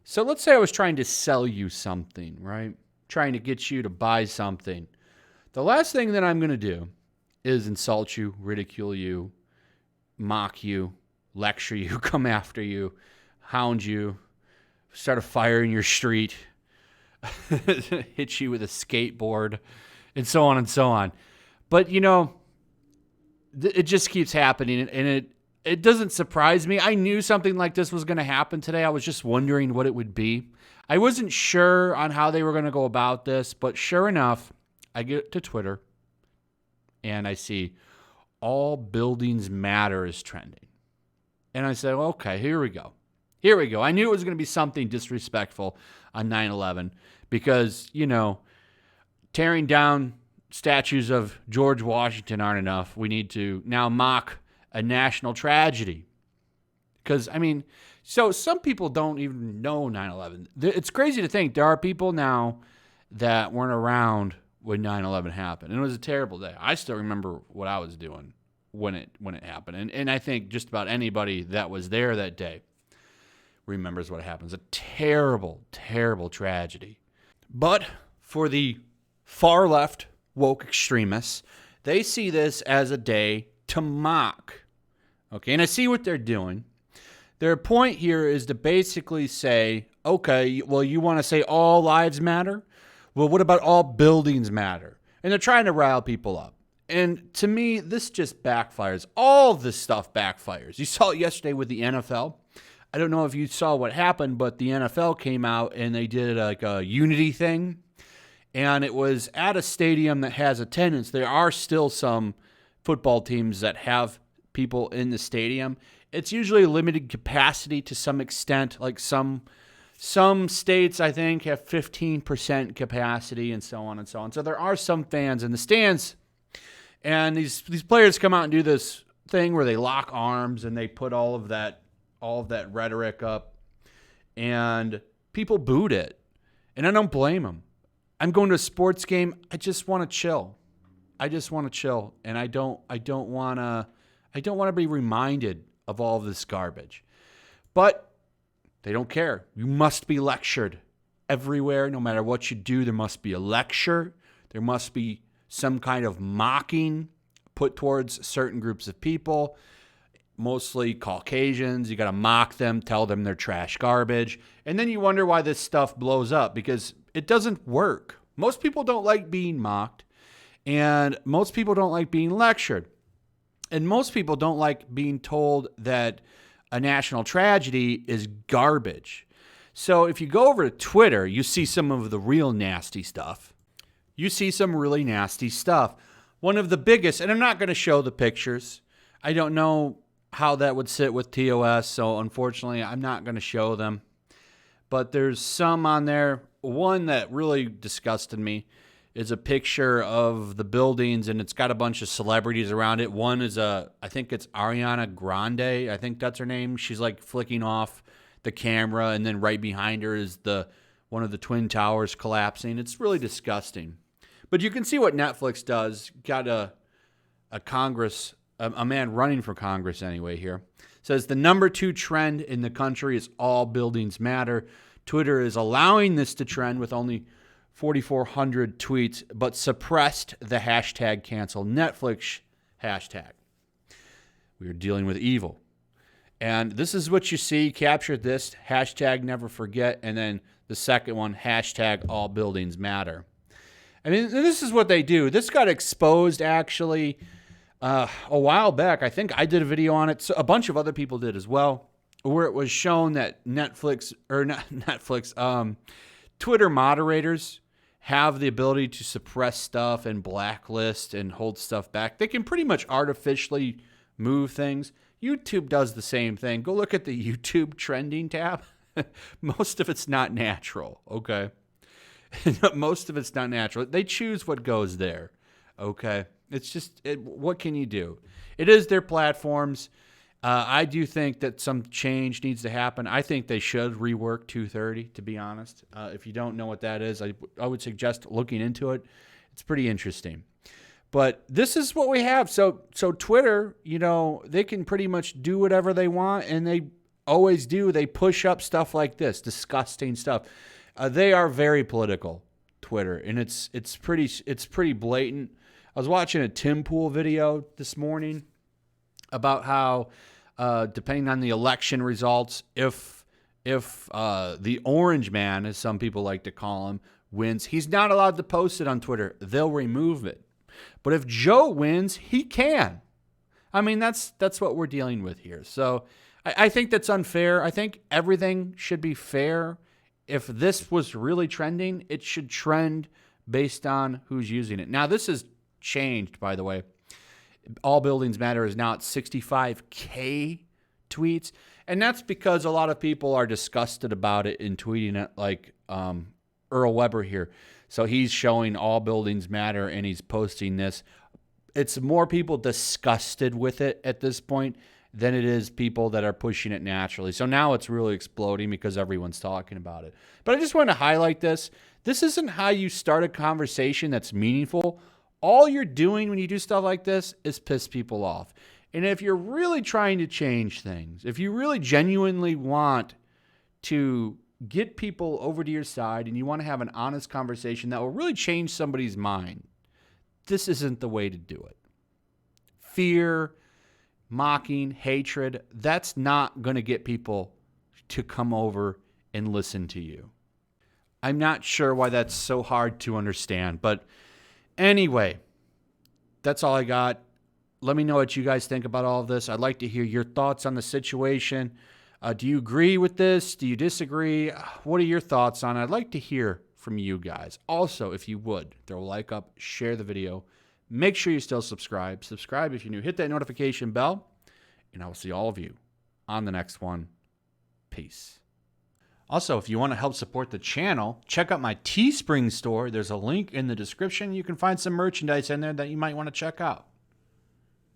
So let's say I was trying to sell you something, right? Trying to get you to buy something. The last thing that I'm going to do is insult you, ridicule you, mock you, lecture you, come after you, hound you, start a fire in your street, hit you with a skateboard, and so on and so on. But, it just keeps happening, and it doesn't surprise me. I knew something like this was going to happen today. I was just wondering what it would be. I wasn't sure on how they were going to go about this, but sure enough, I get to Twitter, and I see all buildings matter is trending. And I said, okay, here we go. Here we go. I knew it was going to be something disrespectful on 9/11 because, tearing down statues of George Washington aren't enough. We need to now mock a national tragedy. Because, so some people don't even know 9/11. It's crazy to think there are people now that weren't around when 9/11 happened. And it was a terrible day. I still remember what I was doing when it happened. And I think just about anybody that was there that day remembers what happened. It's a terrible, terrible tragedy. But for the far left woke extremists, they see this as a day to mock. Okay, and I see what they're doing. Their point here is to basically say, okay, well, you want to say all lives matter? Well, what about all buildings matter? And they're trying to rile people up. And to me, this just backfires. All this stuff backfires. You saw it yesterday with the NFL. I don't know if you saw what happened, but the NFL came out and they did like a unity thing. And it was at a stadium that has attendance. There are still some football teams that have people in the stadium. It's usually limited capacity to some extent. Like some states, I think, have 15% capacity and so on and so on. So there are some fans in the stands. And these players come out and do this thing where they lock arms and they put all of that rhetoric up. And people booed it. And I don't blame them. I'm going to a sports game. I just want to chill. And I don't want to be reminded of all of this garbage. But they don't care. You must be lectured everywhere. No matter what you do, there must be a lecture. There must be some kind of mocking put towards certain groups of people, mostly Caucasians. You got to mock them, tell them they're trash garbage. And then you wonder why this stuff blows up because it doesn't work. Most people don't like being mocked, and most people don't like being lectured. And most people don't like being told that a national tragedy is garbage. So if you go over to Twitter, you see some of the real nasty stuff. You see some really nasty stuff. One of the biggest, and I'm not going to show the pictures. I don't know how that would sit with TOS, so unfortunately I'm not going to show them. But there's some on there. One that really disgusted me is a picture of the buildings, and it's got a bunch of celebrities around it. One is I think it's Ariana Grande. I think that's her name. She's like flicking off the camera, and then right behind her is one of the Twin Towers collapsing. It's really disgusting. But you can see what Netflix does. Got a man running for Congress anyway here. Says the number 2 trend in the country is all buildings matter. Twitter is allowing this to trend with only 4,400 tweets, but suppressed the hashtag cancel Netflix hashtag. We are dealing with evil. And this is what you see. Captured this, hashtag never forget, and then the second one, hashtag all buildings matter. I mean, this is what they do. This got exposed actually a while back. I think I did a video on it. So a bunch of other people did as well, where it was shown that Twitter moderators have the ability to suppress stuff and blacklist and hold stuff back. They can pretty much artificially move things. YouTube does the same thing. Go look at the YouTube trending tab. Most of it's not natural, okay? Most of it's not natural. They choose what goes there, okay? It's just, what can you do? It is their platforms. I do think that some change needs to happen. I think they should rework 230, to be honest. If you don't know what that is, I would suggest looking into it. It's pretty interesting. But this is what we have. So Twitter, they can pretty much do whatever they want, and always do. They push up stuff like this, disgusting stuff. They are very political, Twitter, and it's pretty blatant. I was watching a Tim Pool video this morning about how, depending on the election results, if the orange man, as some people like to call him, wins, he's not allowed to post it on Twitter. They'll remove it. But if Joe wins, he can. I mean, that's what we're dealing with here. So I think that's unfair. I think everything should be fair. If this was really trending, it should trend based on who's using it. Now, this has changed, by the way. All Buildings Matter is now at 65K tweets. And that's because a lot of people are disgusted about it and tweeting it, like Earl Weber here. So he's showing All Buildings Matter and he's posting this. It's more people disgusted with it at this point than it is people that are pushing it naturally. So now it's really exploding because everyone's talking about it. But I just want to highlight this. This isn't how you start a conversation that's meaningful. All you're doing when you do stuff like this is piss people off. And if you're really trying to change things, if you really genuinely want to get people over to your side and you want to have an honest conversation that will really change somebody's mind, this isn't the way to do it. Fear, mocking, hatred, that's not going to get people to come over and listen to you. I'm not sure why that's so hard to understand, but anyway, that's all I got. Let me know what you guys think about all of this. I'd like to hear your thoughts on the situation. Do you agree with this? Do you disagree? What are your thoughts on it? I'd like to hear from you guys. Also, if you would, throw a like up, share the video. Make sure you still subscribe. Subscribe if you're new. Hit that notification bell, and I will see all of you on the next one. Peace. Also, if you want to help support the channel, check out my Teespring store. There's a link in the description. You can find some merchandise in there that you might want to check out.